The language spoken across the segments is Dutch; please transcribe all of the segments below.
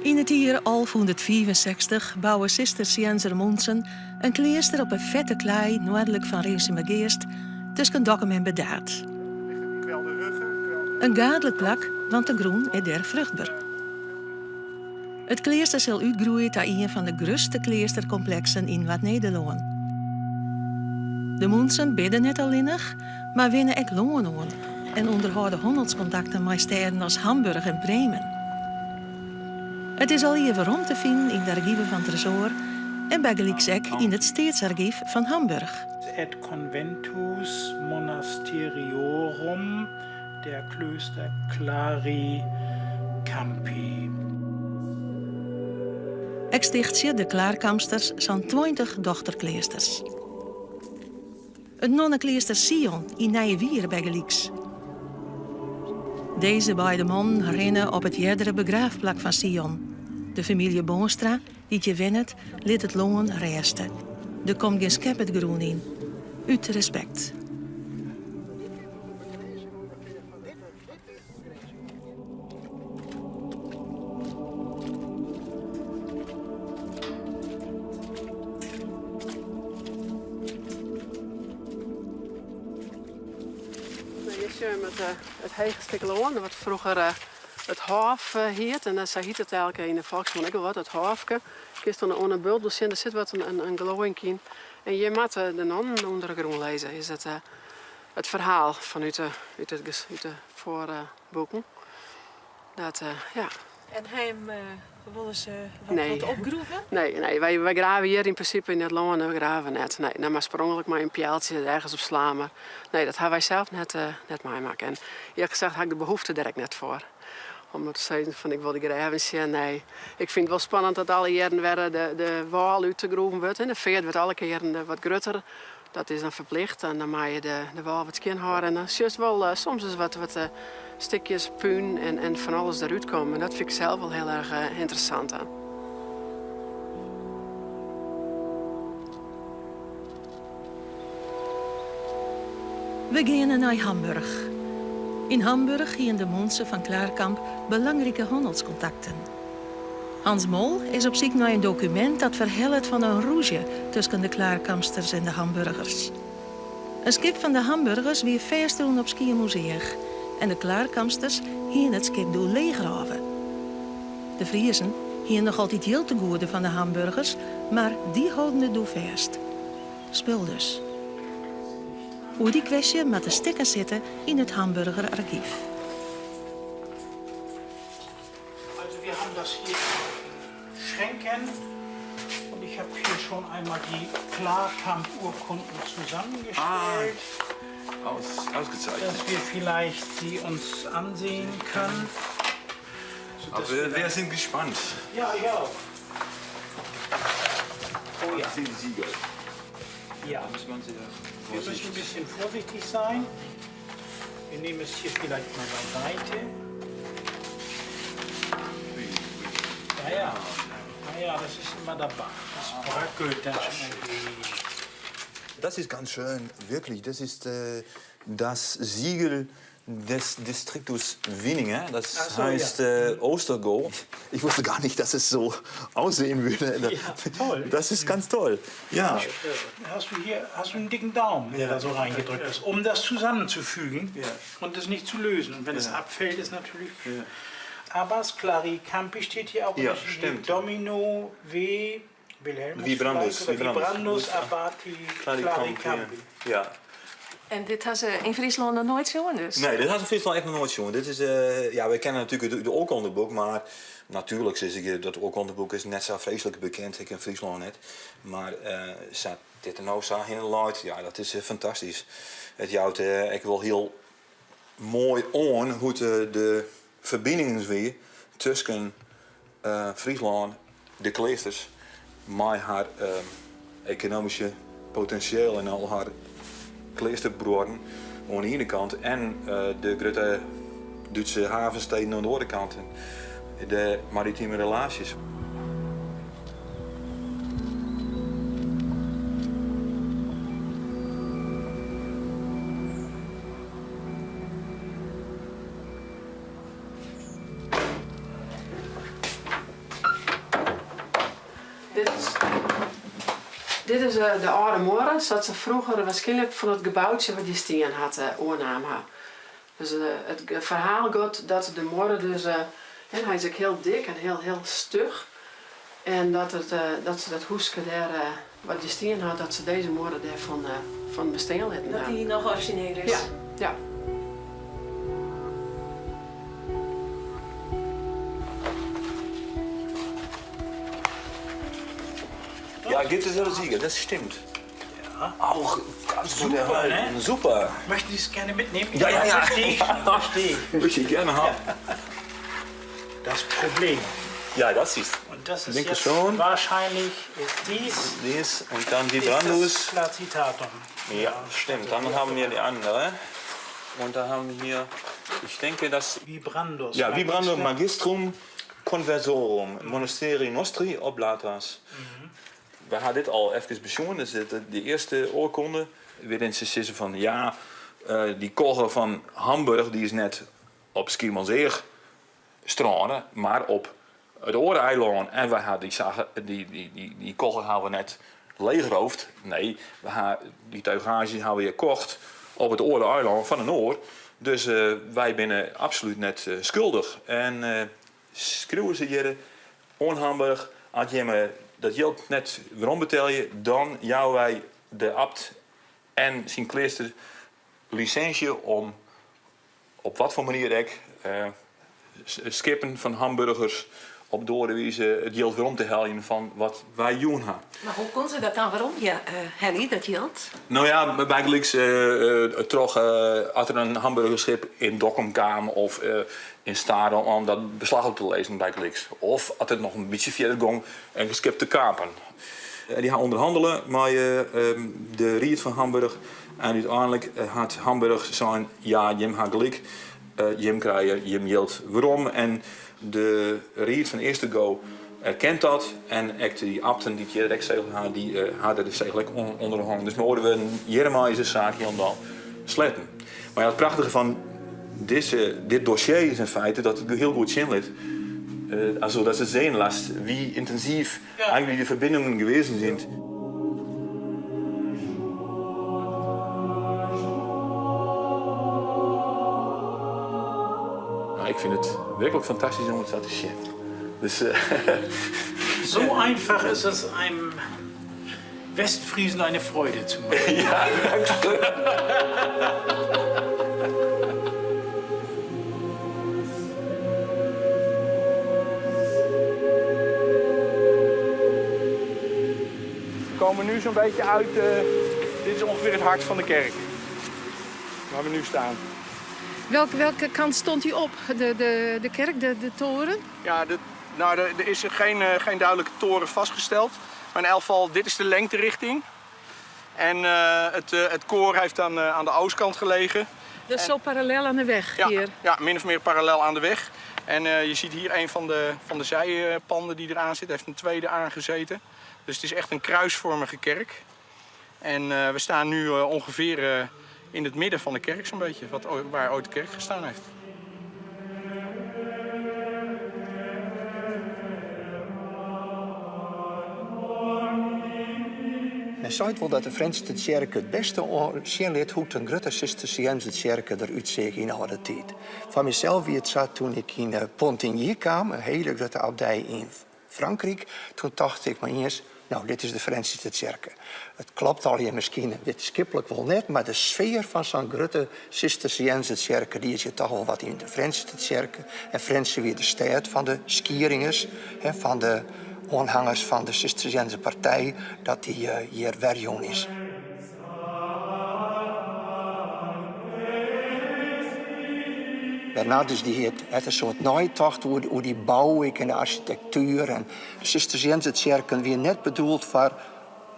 In het jaar 1165 bouwen zusters Jenser Monsen een klooster op een vette klei noordelijk van Rinsemegeest tussen Dokkum en Bedaard. Een gadelijk plak, want de groen is der vruchtbaar. Het klooster zal uitgroeien tot een van de grootste kloostercomplexen in Wat-Nederland. De Monsen bidden net alleenig, maar winnen ook loon aan en onderhouden handelscontacten met steden als Hamburg en Bremen. Het is al even rond te vinden in de archieven van Tresor en bij Gelijksek in het Steedsarchief van Hamburg. Et conventus monasteriorum der Klöster Clari Campi. Ik stichtje de Klaarkampsters zo'n 20 dochterkleesters. Het nonnenklooster Sion in Nijewier bij Gelijks. Deze beide mannen rennen op het eerdere begraafplak van Sion. De familie Boonstra, die je wennet, liet het longen resten. Er komt geen skep het groen in. Uit respect. Hier zie je het heilige stuk loon, wat vroeger het hof heet. En dan heet het eigenlijk in de volksmond ook wel wat, het hofke. Kist dan een bulbel zien, er zit wat een glowing in. En je moet de non onder de groen lezen. Is het verhaal vanuit de voorboeken. Dat, ja. En hem willen ze Nee. wat opgroeven? Nee, wij graven hier in principe in het loon, we graven net. Nee, nou maar sprongelijk maar een pijltje ergens op slaan. Maar nee, dat hebben wij zelf net meemaken. En eerlijk gezegd had ik de behoefte direct net voor. Om te zeggen van ik wil die graven zien. Nee, ik vind het wel spannend dat alle jaren weer de wal uit te groeven wordt. En de veert wordt alle keren wat groter. Dat is dan verplicht. En dan mag je de wal wat skin houden. En dan zie je wel soms is wat stukjes puin en van alles eruit komen. Dat vind ik zelf wel heel erg interessant aan. We gaan naar Hamburg. In Hamburg hebben de Monsen van Klaarkamp belangrijke handelscontacten. Hans Mol is op zoek naar een document dat verhelt van een roesje tussen de Klaarkampsters en de Hamburgers. Een schip van de Hamburgers weer feesten op Skiermuseum en de Klaarkampsters hier het schip door leeggraven. De Friezen hier nog altijd heel te goede van de Hamburgers, maar die houden het door vast. Spul dus. Hoe die kwestie met de stickers zitten in het Hamburger archief. Also wir haben das hier Schränken und ich habe hier schon einmal die Klarkamp-Urkunden zusammengestellt, Ausgezeichnet. dass wir vielleicht sie uns ansehen können. Aber wir sind gespannt. Ja, ja. Oh ja. Das sind die Siegel. Ja. Muss man sehr Wir müssen ein vorsichtig bisschen vorsichtig sein. Wir nehmen es hier vielleicht mal beiseite. Ja. Naja, das ist immer dabei. Das bröckelt dann schon irgendwie. Das ist ganz schön, wirklich. Das ist das Siegel des Distriktus Winningen. Das Ach so, heißt Ostergo. Ich wusste gar nicht, dass es so aussehen würde. Ja, toll. Das ist ganz toll. Ja. Hast du einen dicken Daumen, der da so reingedrückt ist, um das zusammenzufügen Ja. und es nicht zu lösen. Und wenn es abfällt, ist natürlich. Abbas Clari Campi steht hier auch. Ja, hier stimmt. Domino W. Wilhelmus. Vibrandus, vielleicht, oder Vibrandus. Vibrandus Abbati Clari Campi. Ja. En dit had ze in Friesland nog nooit zien dus? Nee, dit had in Friesland echt nog nooit zo. Dit is, ja, we kennen natuurlijk de oorkondenboek, maar natuurlijk is dat oorkondenboek is net zo vreselijk bekend, ik in Friesland net. Maar staat dit er nou zo in de light, ja, dat is fantastisch. Het jouwt ik wil heel mooi aan hoe de verbindingen is weer tussen Friesland, de kleesters, met haar economische potentieel en al haar kleesterbroeden aan de ene kant en de grote Duitse havensteden aan de andere kant. De maritieme relaties. dit is de oude moren, zodat ze vroeger waarschijnlijk van het gebouwtje wat die steen had oornamen. Dus het verhaal gaat dat de moren dus, hij is ook heel dik en heel stug. En dat ze dat hoeske daar, wat die steen had, dat ze deze moren daarvan van bestaan hadden. Dat die nog origineel is. Ja, ja. Ja, gibt es ja Sieger, das stimmt. Ja. Auch ganz gut Super, erhalten. ne? Super. Möchten Sie es gerne mitnehmen? Ja, ja, ja. Verstehe ich. Verstehe ich. Möchte ich gerne haben. Das Problem. Ja, das ist Und das ist Denke jetzt schon. wahrscheinlich dies. dies und dann die Ist das Brandus. Placitatum. Ja, stimmt. Dann haben wir die andere. Und da haben wir hier, ich denke, das. Vibrandus. Ja, Vibrandum Magistrum Conversorum Monasteri Nostri Oblatas. We hadden dit al even besjoen, dus de eerste oorkonde. Weer in ze zeggen van ja, die kogel van Hamburg die is net op Schiermonnikoog stranden, maar op het Oereiland. En we hadden die kogel hebben we net leeggeroofd. Nee, die tuigage hebben we gekocht op het Oereiland van een oor. Dus wij zijn absoluut net schuldig. En schreeuwen ze hier on Hamburg, als je me dat geld net waarom betaal je, dan jou wij de abt en zijn kleerster licentie om op wat voor manier ook skippen van hamburgers op doorwijzen het geld waarom te halen van wat wij doen hebben. Maar hoe kon ze dat dan? Waarom? Ja, Helly, dat geld? Nou ja, bijgelijks toch als er een hamburgerschip in Dokkum kwam of in Stade om dat beslag op te lezen bijgelijks. Of als het nog een beetje verder ging en geschip te kapen. Die gaan onderhandelen met de riet van Hamburg en uiteindelijk had Hamburg zijn ja, Jim had gelijk, Jim krijgen, Jim geld waarom en de riet van eerste go erkent dat en echt die abten die het zegel hadden, die hadden de zegel onderhangen. Dus mogen we hiermee is een zaakje om dan sletten. Maar ja, het prachtige van dit dossier is in feite dat het heel goed zin ligt. Also dat ze zien laat wie intensief eigenlijk die verbindingen geweest zijn. Nou, ik vind het werkelijk fantastisch om het zo te zien. Dus, So einfach ist es einem Westfriesen eine Freude zu machen. ja, danke. We komen nu zo'n beetje uit, dit is ongeveer het hart van de kerk. Waar we nu staan. Welke kant stond u op? De kerk, de toren? Ja, er is geen duidelijke toren vastgesteld. Maar in elk geval, dit is de lengterichting. En het koor heeft dan aan de oostkant gelegen. Dat is zo parallel aan de weg hier. Ja, min of meer parallel aan de weg. En je ziet hier een van de zijpanden die eraan zit. Heeft een tweede aangezeten. Dus het is echt een kruisvormige kerk. En we staan nu ongeveer in het midden van de kerk zo'n beetje. Waar ooit de kerk gestaan heeft. Men zei wel dat de Franse kerk het beste zien liet hoe een grote Cisterciënse kerk eruit zag in oude tijd. Van mezelf wie het zat toen ik in Pontigny kwam, een hele grote abdij in Frankrijk. Toen dacht ik maar eens, nou dit is de Franse kerk. Het klopt al hier misschien wetenschappelijk wel net, maar de sfeer van zo'n grote Cisterciënse kerk, die is je toch wel wat in de Franse kerk. En Franse weer de stad van de skieringers, van de aanhangers van de Cisterciënse partij, dat die hier werkzaam is. Daarna dus het een soort naaitocht hoe die bouw en de architectuur. En de Cisterciënse kerken weer net bedoeld voor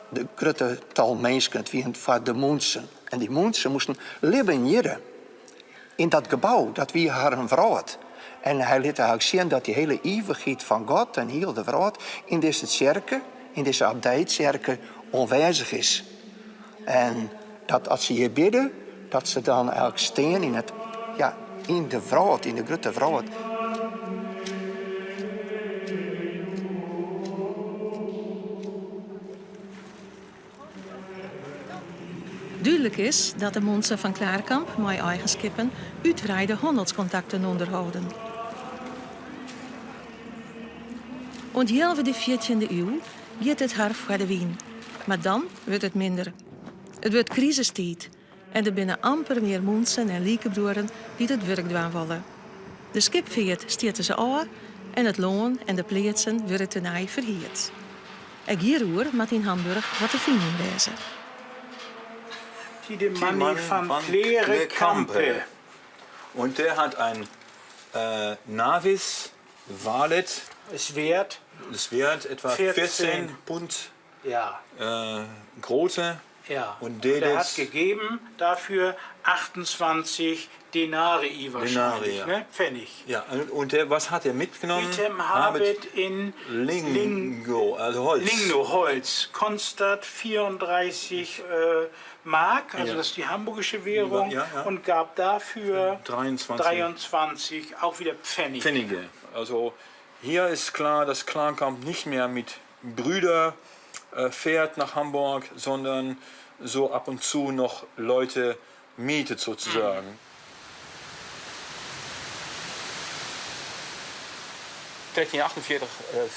de grote tal mensen, het weer voor de mensen. En die mensen moesten leven hier in dat gebouw, dat wie haar een vrouw. En hij liet eigenlijk zien dat die hele eeuwigheid van God en heel de wereld in deze kerken, in deze abdijkerken, onwijzig is. En dat als ze hier bidden, dat ze dan eigenlijk staan in het, ja, in de wereld, in de grote wereld. Duidelijk is dat de mensen van Klaarkamp met eigenschappen uitbreide handelscontacten onderhouden. Und halve de 14e eeuw gaat het hard voor de wien. Maar dan wordt het minder. Het wordt crisistijd. En er binnen amper meer mensen en liekenbroeren die het werk doen willen. De skipveert stiert ze aan en het loon en de pleetsen worden ten ei verheerd. Ik hierover moet in Hamburg wat te vinden wezen. Die Mann van Klerekampe. Und der hat ein Navis Valet. Es wert, Das Wert etwa 14 Pfund ja, große. ja. Und Der hat das gegeben dafür 28 Denari wahrscheinlich, ja. ne? Pfennig. Ja, und der, was hat er mitgenommen? Item Habit in Lingo, also Holz. Lingno, Holz, kostet 34 Mark, also Ja. das ist die hamburgische Währung, Ja, ja. und gab dafür 23 auch wieder Pfennig. Pfennige. Also hier ist klar, dass Klaarkamp nicht mehr mit Brüder fährt nach Hamburg, sondern so ab und zu noch Leute mietet sozusagen. 1348,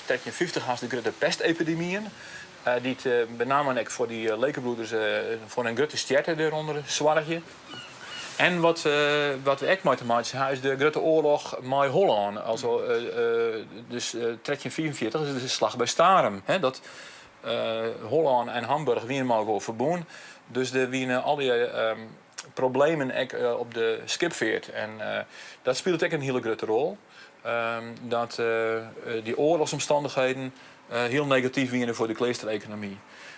1350 had de grote pestepidemieën. Die met name ook voor die lekenbroeders voor een grote sterkte eronder zwartje. En wat we ook mee te maken hebben, is de grote oorlog met Holland. Also, dus 1344 is de slag bij Starem. Hè, dat Holland en Hamburg weer maar verbonden. Dus er wienen al die problemen ook, op de skipveert. En dat speelt ook een hele grote rol. Dat die oorlogsomstandigheden heel negatief waren voor de kleestereconomie.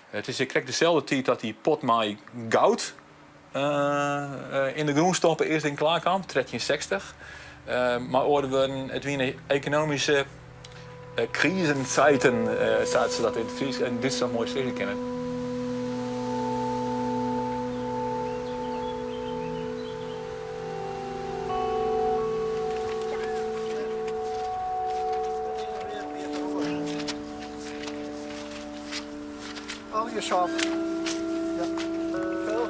Het is correct dezelfde tijd dat die pot met goud in de groen stoppen eerst in Klaarkamp, 1360. Maar worden het weer economische krisenzeiten, zaten ze dat in het Fries en dit zou mooi zeggen kennen. Al je sap. Ja. Veel.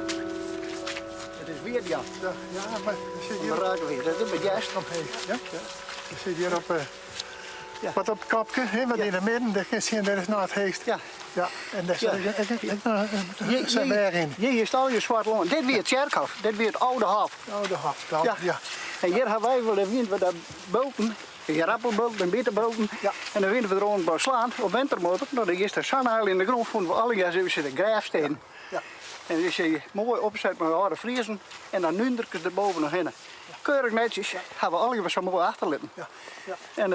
Het is weer ja. Ja, maar je zit hier, We raken weer. Dat is een juist. ja? Je zit hier op, wat op het kopje, hè, wat in het midden, daar kun je zien, dat is naar het heest. Ja. Ja, en daar Je- zijn je- weg in. Hier is al je zwart loon. Dit weer het kerkhof. Dit weer het oude hof. Oh, de hof, dat, Ja. ja. En hier hebben wij wel de wind we daar boten. Een rappelboot, een bitterboten. Ja. En dan winnen we er rond bij slaan op wintermotor. Nou, dan is er zonneheil in de grond. Vonden we alle jaar zitten graafstenen. Ja. En dan is je mooi opgezet met harde vriezen. En dan nunderken er boven nog in. Keurig netjes. Hebben we alle jaar zo mooi achterlaten. Ja. Ja. En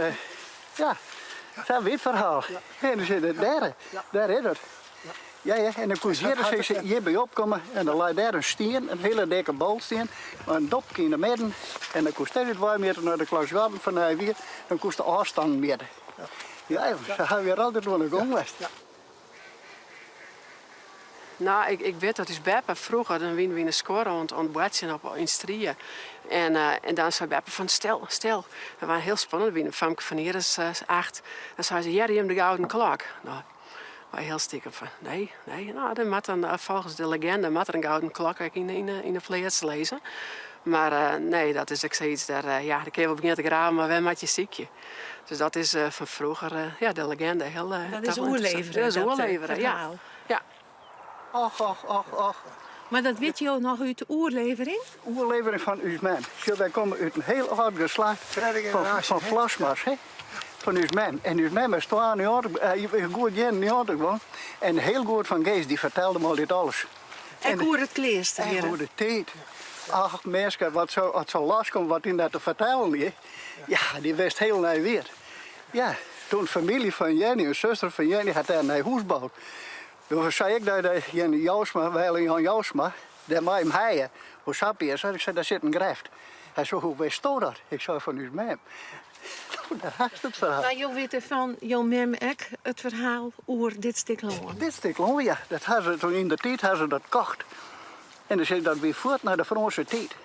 ja, dat is een wit verhaal. En dan zit het daar. Daar is het. Ja, ja, en dan kon je hier bij opkomen en dan lag daar een steen, een hele dikke bolsteen, een dopje in de midden. En dan kost het 2 meter naar de Klausgarten van weer, dan kost de afstand meer. Ja, ze gaan weer altijd door de gang geweest. Nou, ik weet dat is Beppe vroeger, dan winnen we in de score aan het bootje op in Strieën. En dan zei Beppe van stel. We waren heel spannend, we winnen Famke van Heres 8. Dan zei ze, ja, die hebben de gouden klok. Nou, wij heel stiekem van, nee. Nou, dan moet dan, volgens de legende moet er een gouden klok in de plaats lezen. Maar nee, dat is ook zoiets, daar kun je wel beginnen te graven, maar wel met je ziekje. Dus dat is van vroeger, ja, de legende. Heel, Dat toch is wel oerleveren. interessant. Dat is oerleveren, ja. verhaal. Ja. Och. Maar dat weet je ook nog uit de oerlevering? Oerlevering van Usman. Wij komen uit een heel oud geslacht van Vlasmars. Van Usman. En Usman is 12 jaar, goed jaar gewoon. En heel goed van geest, die vertelde me al dit alles. En hoe het kleerste En weer. hoe de tijd. Ach, mensen, wat zo loskomt wat in dat te vertellen is. Ja, die wist heel naar weer. Ja, toen familie van Jenny, een zuster van Jenny, had daar een huis gebouwd. Toen zei ik dat Jenny Jousma, Jan Jousma, daar met hem haaien. Hoe sap je? Ik zei, daar zit een greft. Hij zei, hoe wist je dat? Ik zei, van uw mem. Daar is het verhaal. Nou, je weet van jouw mem ek het verhaal over dit stuk land. Dit stuk land, ja. Dat hadden ze toen in de tijd hadden ze dat kocht. En dan zei dat weer voort naar de Franse tijd.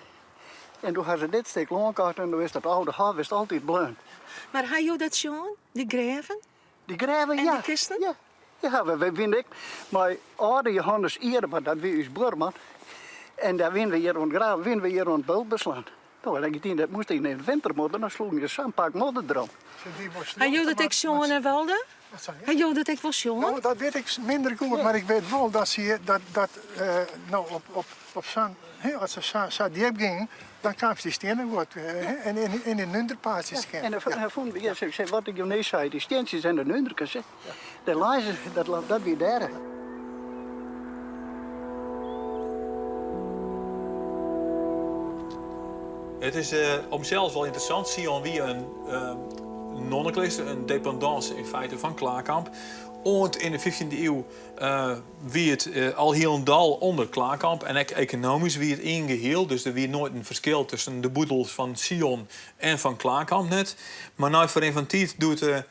En toen hadden ze dit stuk land gekocht en toen was dat oude hof was altijd bruin. Maar had je dat schon? Die graven? Die graven, En ja. die kisten? Ja. hebben we, vind ik, maar oude Johannes Eerder, dat wie is buurman. En daar winnen we hier rond graven, winnen we hier rond bult beslaan. Nou, dat moest in de winter moeten, dan sloegen we een pak modder erop. Hij jood het ik jongen en Walde? Hij jood het ik wel jongen? Nou, dat weet ik minder goed, maar ik weet wel dat ze nou op zo'n, als ze zo diep gingen, dan kwamen ze die stenen goed en in de nunderpaadjes. En dan vonden we eerst, ik zei, wat ik ineens zei, die steentjes en de nunderkens, de lijzen, dat weer daar. Het is op zichzelf wel interessant, Sion wie een nonnenklooster, een dependance in feite van Klaarkamp. Ooit in de 15e eeuw wie het al heel een dal onder Klaarkamp en ook economisch wie het ingeheel. Dus er wie nooit een verschil tussen de boedels van Sion en van Klaarkamp net. Maar nou voor een van tijd doet de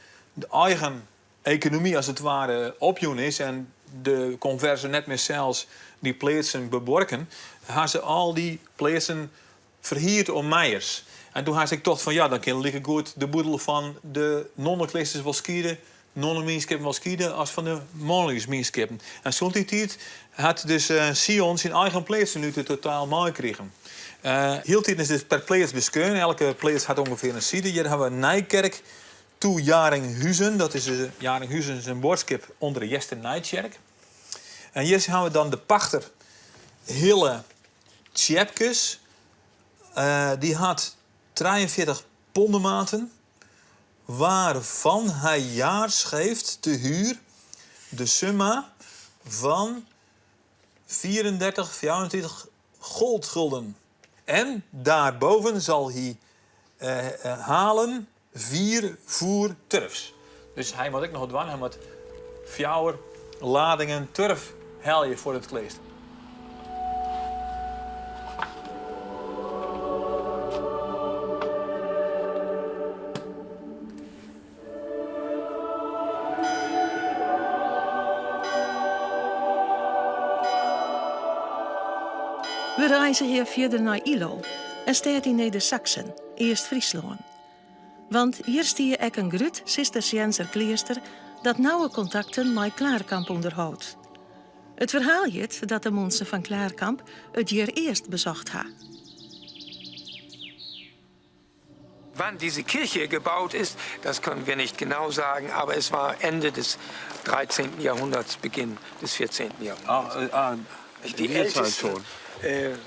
eigen economie als het ware opjoen is en de converse net meer zelfs die plaatsen beborken, gaan ze al die plaatsen verhierd om meijers. En toen had ik toch van ja, dan kan ik goed de boedel van de nonnenklisters wel skieden, nonnenmieskippen wel skieden, als van de mannelijksmieskippen. En zo'n die tijd had dus Sion zijn eigen plaatsen nu totaal mooi gekregen. Heel tijd is dus per plaats beskeurd. Elke plaats had ongeveer een side. Hier hebben we Nijkerk toe Jaringhuizen. Dat is Jaringhuizen is een woordskip onder de Jester Nijkerk. En hier hebben we dan de pachter Hille Tjepkes. Die had 43 pondematen, waarvan hij jaars geeft te huur de summa van 34 goldgulden. En daarboven zal hij halen 4 voer turfs. Dus hij moet ook nog wat doen. Hij moet 4 ladingen turf heljen voor het klooster. We reizen hier verder naar Ilo en staat in Neder-Saxen, eerst Friesland. Want hier stie je ook een groot Cisterciënser klooster dat nauwe contacten met Klaarkamp onderhoudt. Het verhaal je dat de monsen van Klaarkamp het hier eerst bezocht ha. Wann diese Kirche gebaut ist, das können wir nicht genau sagen, aber es war Ende des 13. Jahrhunderts, Beginn des 14. Jahrhunderts. Die ältesten.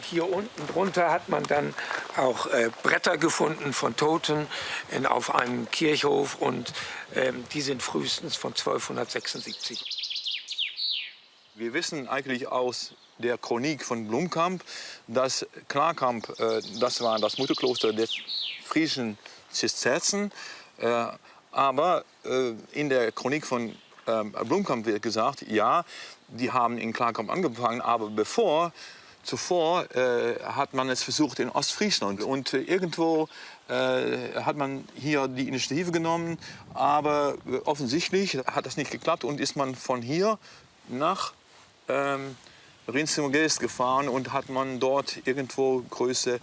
Hier unten drunter hat man dann auch Bretter gefunden von Toten auf einem Kirchhof und die sind frühestens von 1276. Wir wissen eigentlich aus der Chronik von Blumkamp, dass Klaarkamp, das war das Mutterkloster des friesischen Zisterzen. Aber in der Chronik von Blumkamp wird gesagt, ja, die haben in Klaarkamp angefangen, aber zuvor hat man es versucht in Ostfriesland. Und irgendwo hat man hier die Initiative genommen, aber offensichtlich hat das nicht geklappt und ist man von hier nach Rinzimmergeest gefahren und hat man dort irgendwo Größe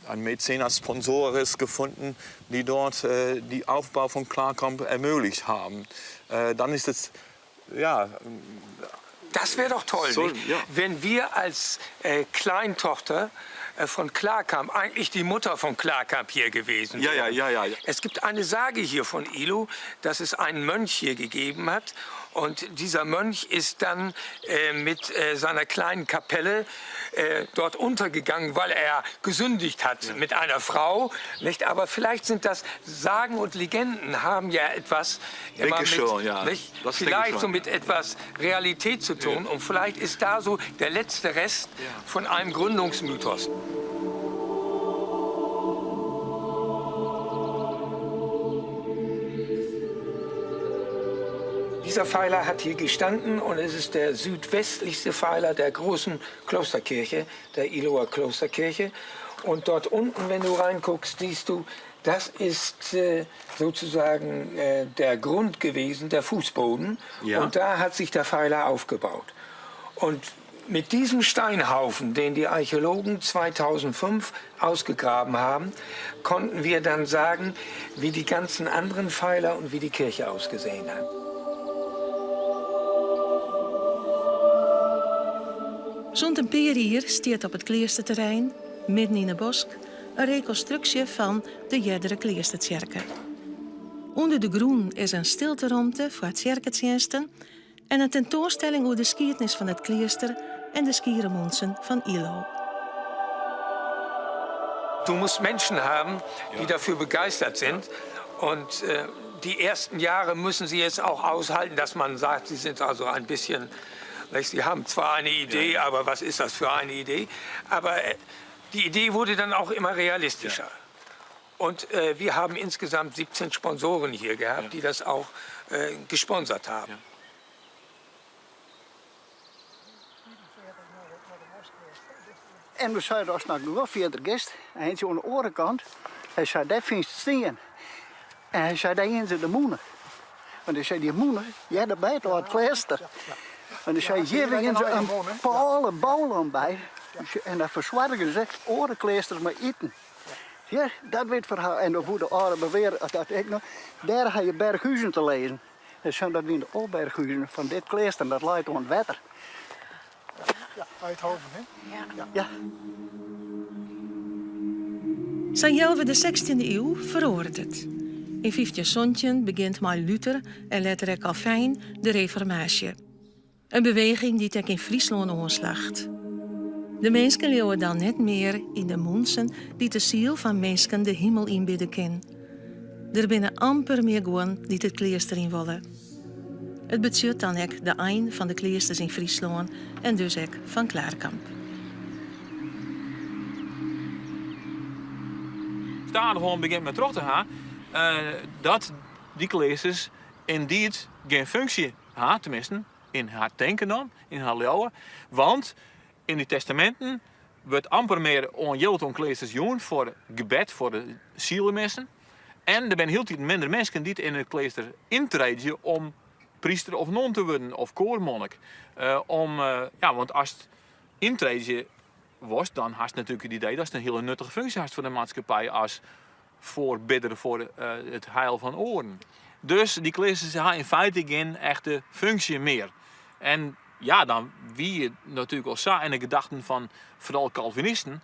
ein Mäzenas-Sponsores gefunden, die dort die Aufbau von Klaarkamp ermöglicht haben. Dann ist es, ja... Das wäre doch toll, nicht? Ja. Wenn wir als Kleintochter von Klaarkamp, eigentlich die Mutter von Klaarkamp hier gewesen wären. Ja. Es gibt eine Sage hier von Ilo, dass es einen Mönch hier gegeben hat. Und dieser Mönch ist dann mit seiner kleinen Kapelle dort untergegangen, weil er gesündigt hat mit einer Frau. Nicht? Aber vielleicht sind das Sagen und Legenden, haben ja etwas immer mit, vielleicht so mit etwas Realität zu tun. Und vielleicht ist da so der letzte Rest von einem Gründungsmythos. Dieser Pfeiler hat hier gestanden und es ist der südwestlichste Pfeiler der großen Klosterkirche, der Iloer Klosterkirche. Und dort unten, wenn du reinguckst, siehst du, das ist sozusagen der Grund gewesen, der Fußboden. Ja. Und da hat sich der Pfeiler aufgebaut. Und mit diesem Steinhaufen, den die Archäologen 2005 ausgegraben haben, konnten wir dann sagen, wie die ganzen anderen Pfeiler und wie die Kirche ausgesehen hat. Zo'n een paar jaar staat op het kloosterterrein, midden in een bosk, een reconstructie van de Jeddere Kloosterkerke. Onder de groen is een stilteruimte voor het kerkdiensten en een tentoonstelling over de geschiedenis van het klooster en de skieremonsen van Ilo. Du musst Menschen haben, die dafür begeistert sind. Und die ersten Jahre müssen sie jetzt auch aushalten, dass man sagt, sie sind also ein bisschen, sie haben zwar eine Idee, aber was ist das für eine Idee? Aber die Idee wurde dann auch immer realistischer. Und wir haben insgesamt 17 Sponsoren hier gehabt, die das auch gesponsert haben. En we zeiden als nog wel verder gist. En hij aan de andere kant. Hij zei, daar vind je steen. En hij zei, daar in de moenen. En hij zei, die moenen, ja, daar bij het klooster. En hij zei, hier hebben ze een pale bouwland bij. En daar verzwargen ze orenkleesters met eten. Ja, dat weet verhaal. En dan voor de oren beweren, dat ik nog, daar ga je berghuizen te lezen. En zo dat zijn de Olberghuizen van dit klooster, dat leidt aan het water. Ja, Eindhoven, hè? Ja. Zijn de 16e eeuw veroordeeld het. In 1500 begint met Luther en later Calvijn de Reformatie. Een beweging die tek in Friesland aanslacht. De mensen leven dan net meer in de monsen die de ziel van mensen de hemel inbidden kan. Er binnen amper meer gewoon die het klooster in willen. Het betekent dan ook de eind van de kloosters in Friesland en dus ook van Klaarkamp. Stadehorn begint met terug te gaan dat die kloosters inderdaad geen functie hebben, tenminste in haar denken dan, in haar leeuwen. Want in die testamenten wordt amper meer onjild om kloosters doen voor gebed, voor de zielenmessen. En er zijn heel veel minder mensen die in het klooster intreden om priester of non te worden, of koormonnik. Want als het intreden was, dan had je natuurlijk het idee dat het een hele nuttige functie had voor de maatschappij als voorbidder voor het heil van oren. Dus die kloosters hebben in feite geen echte functie meer. En ja, dan wie je natuurlijk al zag in de gedachten van vooral Calvinisten,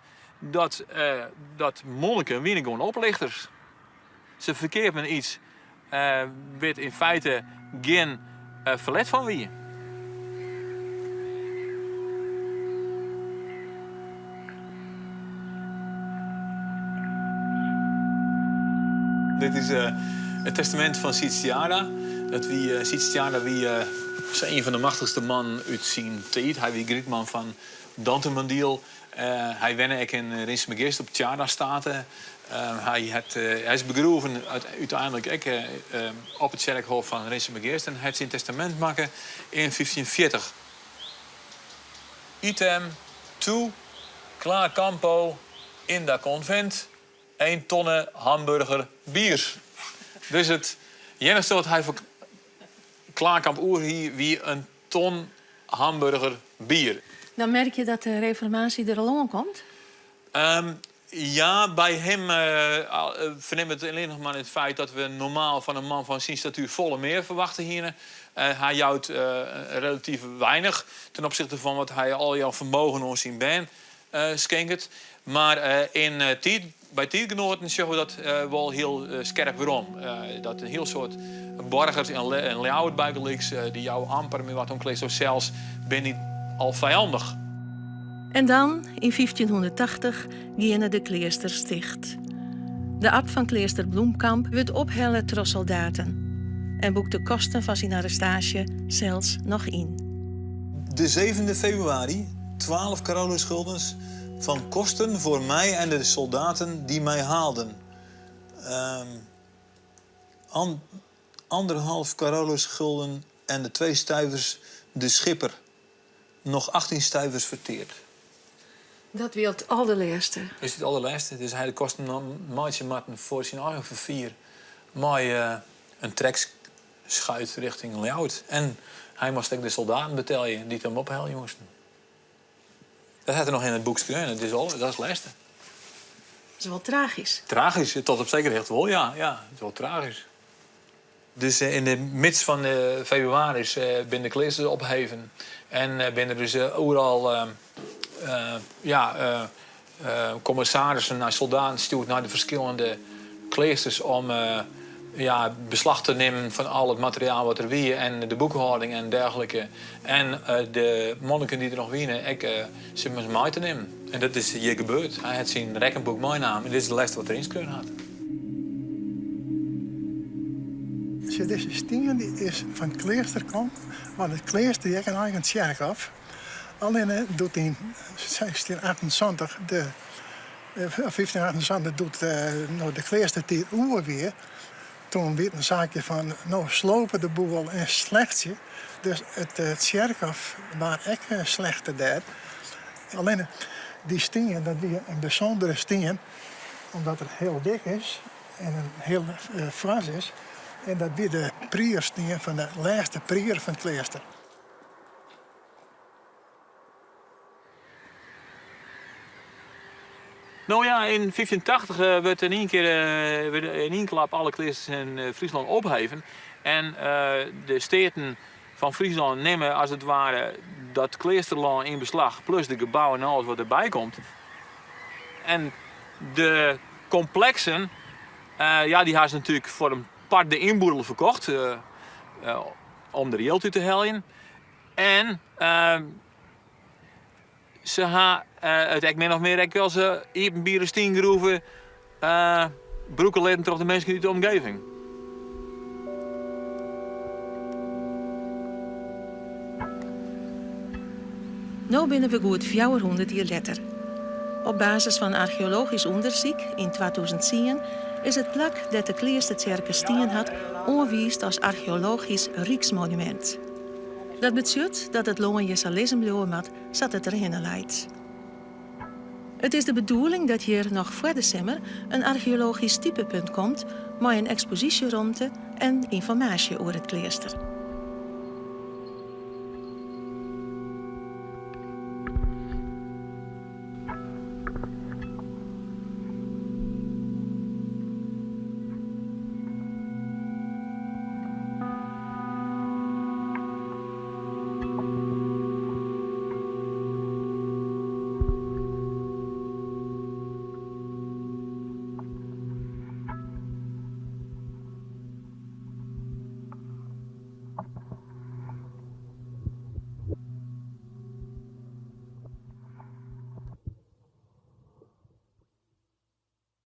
dat monniken winnen gewoon oplichters. Ze verkeerden iets werd in feite geen verlet van wie. Dit is het testament van Sietsjara. Sietsjara is een van de machtigste mannen uit zijn tijd. Hij was grietman van Dantemandiel. Hij wenne ook in Rinsemegeest op Tjara-staten. Hij is begroeven uiteindelijk ook op het kerkhof van Rinsemegeest. En hij heeft zijn testament maken in 1540. Item 2, Klaarkampo in dat convent. 1 tonne hamburger bier. Dus het enige wat hij voor Klaarkamp oer hier wie een ton hamburger bier. Dan merk je dat de reformatie er al aan komt? Ja, bij hem vernemen we het alleen nog maar het feit dat we normaal van een man van zijn statuur volle meer verwachten hier. Hij jouwt relatief weinig ten opzichte van wat hij al jouw vermogen ons in ben schenkt. Maar bij tijdgenoten zeggen we dat wel heel scherp waarom. Dat een heel soort borgers en leeuwen bijgelijks die jou amper meer wat omkleed, zo zelfs ben niet al vijandig. En dan, in 1580, gingen de kloosters dicht. De abt van klooster Bloemkamp werd ophellen door soldaten. En boekte kosten van zijn arrestatie zelfs nog in. De 7e februari, 12 Carolusguldens van kosten voor mij en de soldaten die mij haalden. 1,5 Carolusgulden en de 2 stuivers de schipper. Nog 18 stuivers verteerd. Dat wil het allerlaatste. Is het allerlaatste? Dus hij kost een maatje matten voor zijn eigen vervier. Maar een trekschuit richting Leeuwarden. En hij moest ook de soldaten betalen die hem ophalen moesten. Dat had er nog in het boekje en dat is het laatste. Dat is wel tragisch. Tragisch, tot op zekere hoogte wel, ja. Ja, het is wel tragisch. Dus in de midst van februari ben de kloosters opgeheven. En ben er dus overal commissarissen naar soldaten stuurt naar de verschillende kleesters om beslag te nemen van al het materiaal wat er wie en de boekhouding en dergelijke. En de monniken die er nog wienen, ze met mij te nemen. En dat is hier gebeurd. Hij had zijn rekenboek meenamen en dit is de les wat erin geschreven had. Deze steen die is van het kloosterkant, want het klooster heeft een eigen kerk af. Alleen doet in 1628 1528 doet de kloostertijd oer weer. Toen werd een zaakje van slopen de boel en slechtje. Dus het kerkhof was echt slechter daar. Alleen die steen, dat is een bijzondere steen, omdat het heel dik is en een heel vast is. En dat weer de priersteen van de laatste prier van het klooster. Nou ja, in 1580 werd in één klap alle kleesters in Friesland opgeheven. En de steden van Friesland nemen als het ware dat kloosterland in beslag, plus de gebouwen en alles wat erbij komt. En de complexen, die hebben ze natuurlijk voor een part de inboedel verkocht, om de riel te helpen. En ze hebben het min of meer als Epenbieren steengroeven broeken leden toch de mensen in de omgeving. Nu binnen we goed 400 jaar later. Op basis van archeologisch onderzoek in 2010 is het plak dat de Kloosterkerke steen had aangewezen als archeologisch rijksmonument. Dat betekent dat het loon je zal lezen blijven moet, zat het erin leidt. Het is de bedoeling dat hier nog voor december een archeologisch typepunt komt met een expositieruimte en informatie over het klooster.